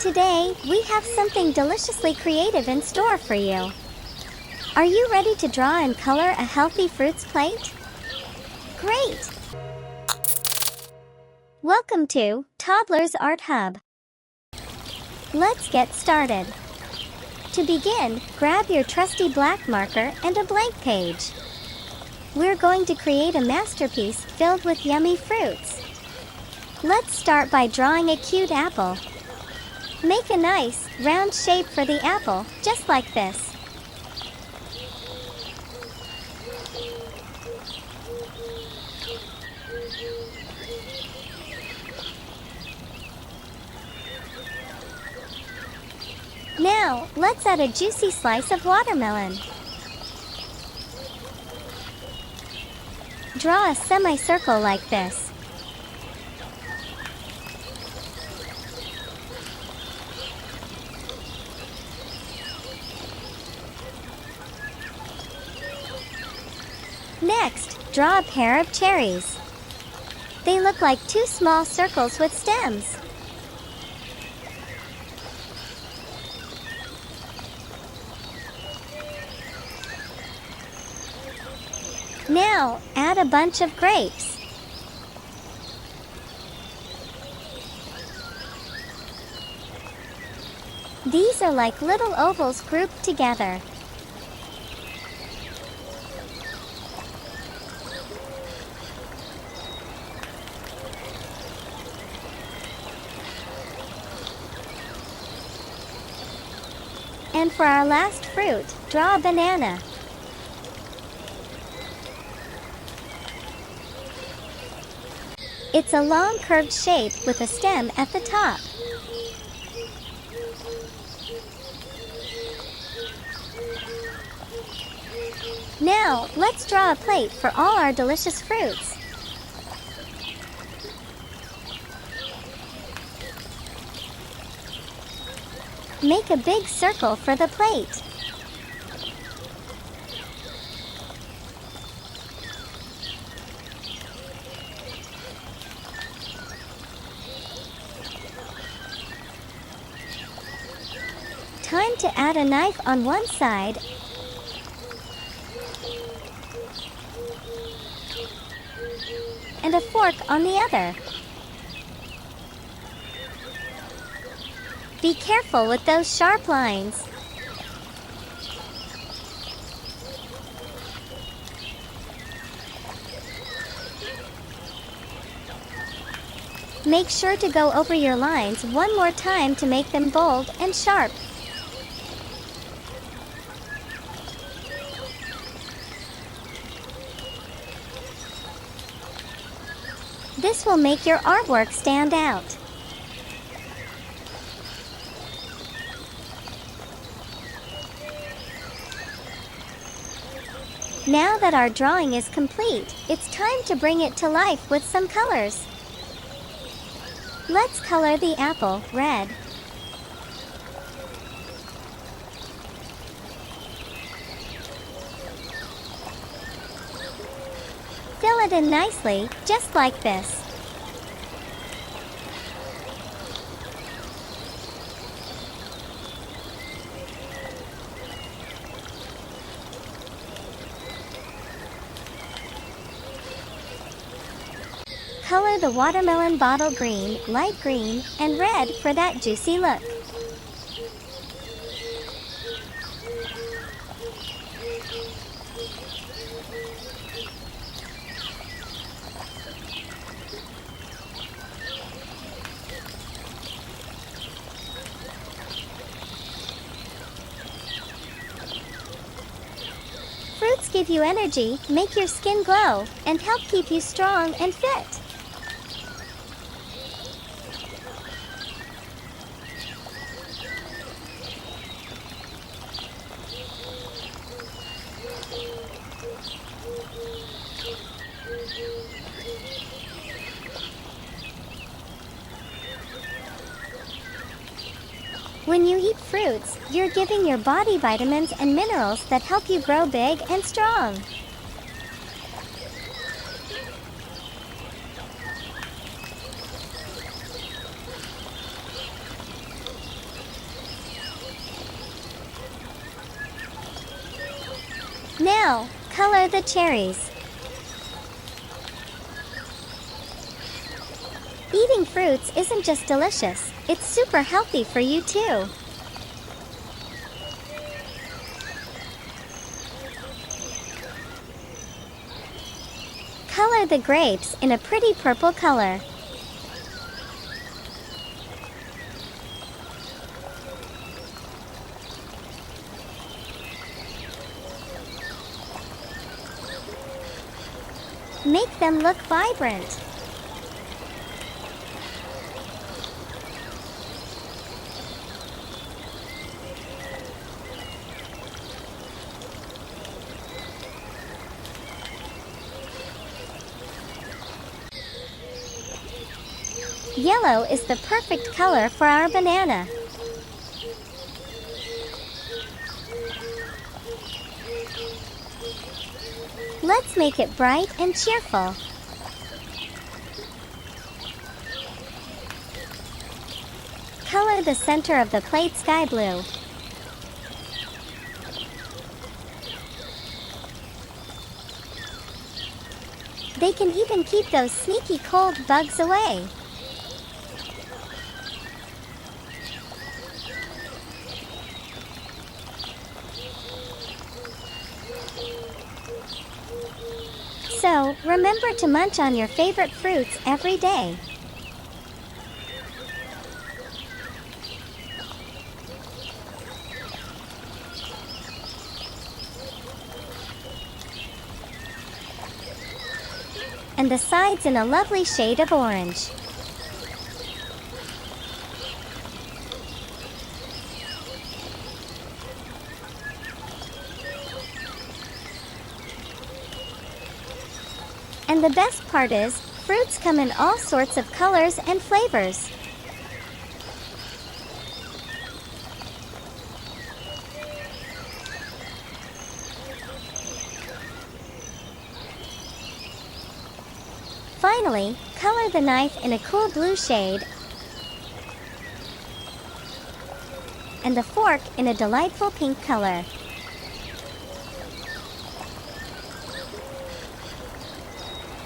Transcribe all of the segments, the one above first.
today, we have something deliciously creative in store for you. Are you ready to draw and color a healthy fruits plate? Great! Welcome to Toddlers Art Hub. Let's get started. To begin, grab your trusty black marker and a blank page. We're going to create a masterpiece filled with yummy fruits. Let's start by drawing a cute apple. Make a nice, round shape for the apple, just like this. Now, let's add a juicy slice of watermelon. Draw a semicircle like this. Next, draw a pair of cherries. They look like two small circles with stems. Now, add a bunch of grapes. These are like little ovals grouped together. And for our last fruit, draw a banana. It's a long curved shape with a stem at the top. Now, let's draw a plate for all our delicious fruits. Make a big circle for the plate. Time to add a knife on one side and a fork on the other. Be careful with those sharp lines. Make sure to go over your lines one more time to make them bold and sharp. This will make your artwork stand out. Now that our drawing is complete, it's time to bring it to life with some colors. Let's color the apple red. Fill it in nicely, just like this. Color the watermelon bottle green, light green, and red for that juicy look. Fruits give you energy, make your skin glow, and help keep you strong and fit. When you eat fruits, you're giving your body vitamins and minerals that help you grow big and strong. Now, color the cherries. Eating fruits isn't just delicious, it's super healthy for you too. Color the grapes in a pretty purple color. Make them look vibrant. Yellow is the perfect color for our banana. Let's make it bright and cheerful. Color the center of the plate sky blue. They can even keep those sneaky cold bugs away. So, remember to munch on your favorite fruits every day. And the sides in a lovely shade of orange. And the best part is, fruits come in all sorts of colors and flavors. Finally, color the knife in a cool blue shade and the fork in a delightful pink color.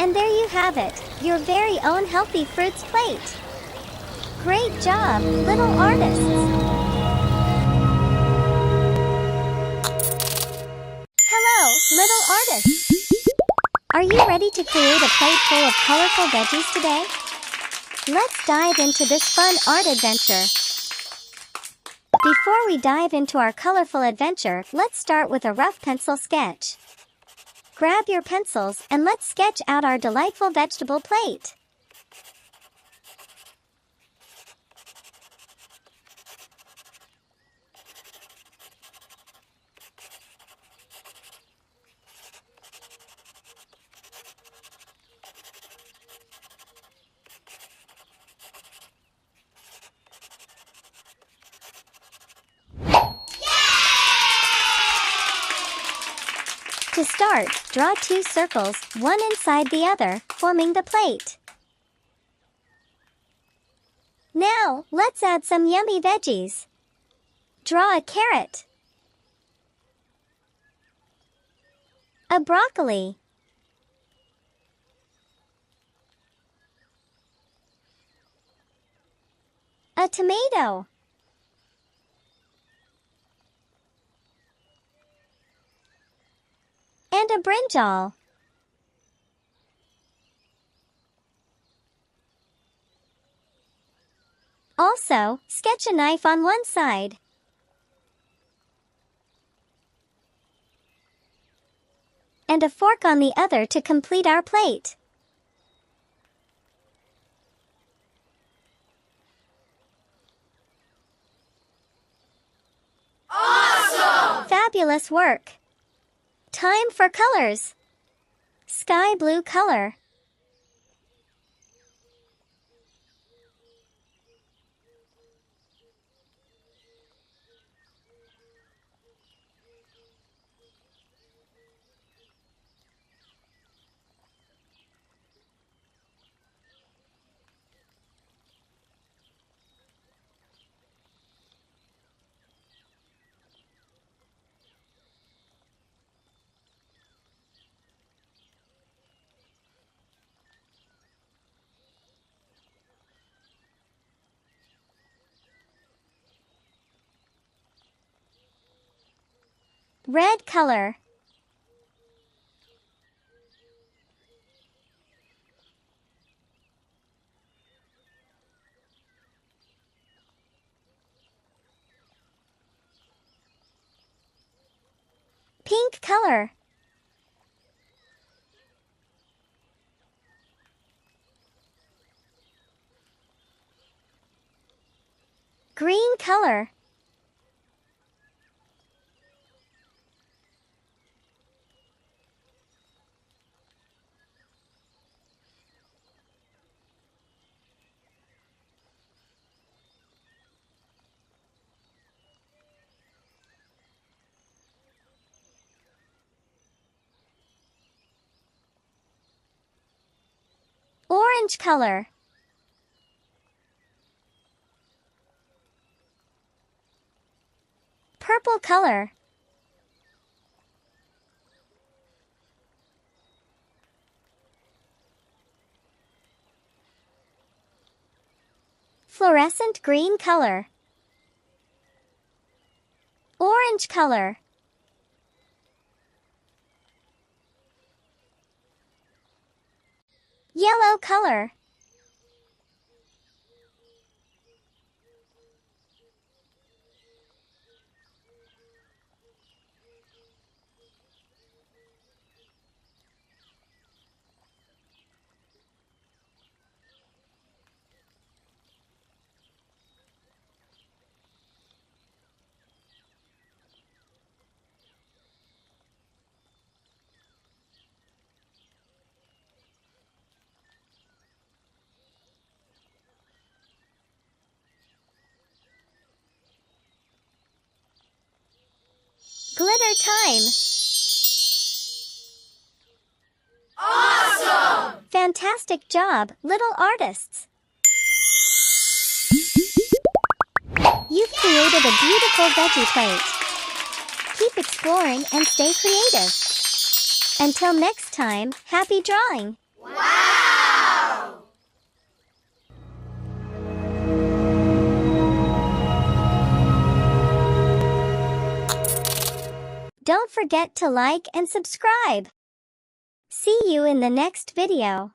And there you have it, your very own healthy fruits plate. Great job, little artists! Hello, little artists! Are you ready to create a plate full of colorful veggies today? Let's dive into this fun art adventure. Before we dive into our colorful adventure, let's start with a rough pencil sketch. Grab your pencils and let's sketch out our delightful vegetable plate. To start, draw two circles, one inside the other, forming the plate. Now, let's add some yummy veggies. Draw a carrot, a broccoli, a tomato, and a brinjal. Also, sketch a knife on one side. And a fork on the other to complete our plate. Awesome! Fabulous work! Time for colors. Sky blue color. Red color. Pink color. Green color. Orange color. Purple color. Fluorescent green color. Orange color. Yellow color. Glitter time! Awesome! Fantastic job, little artists! You've created a beautiful veggie plate. Keep exploring and stay creative. Until next time, happy drawing! Wow! Don't forget to like and subscribe. See you in the next video.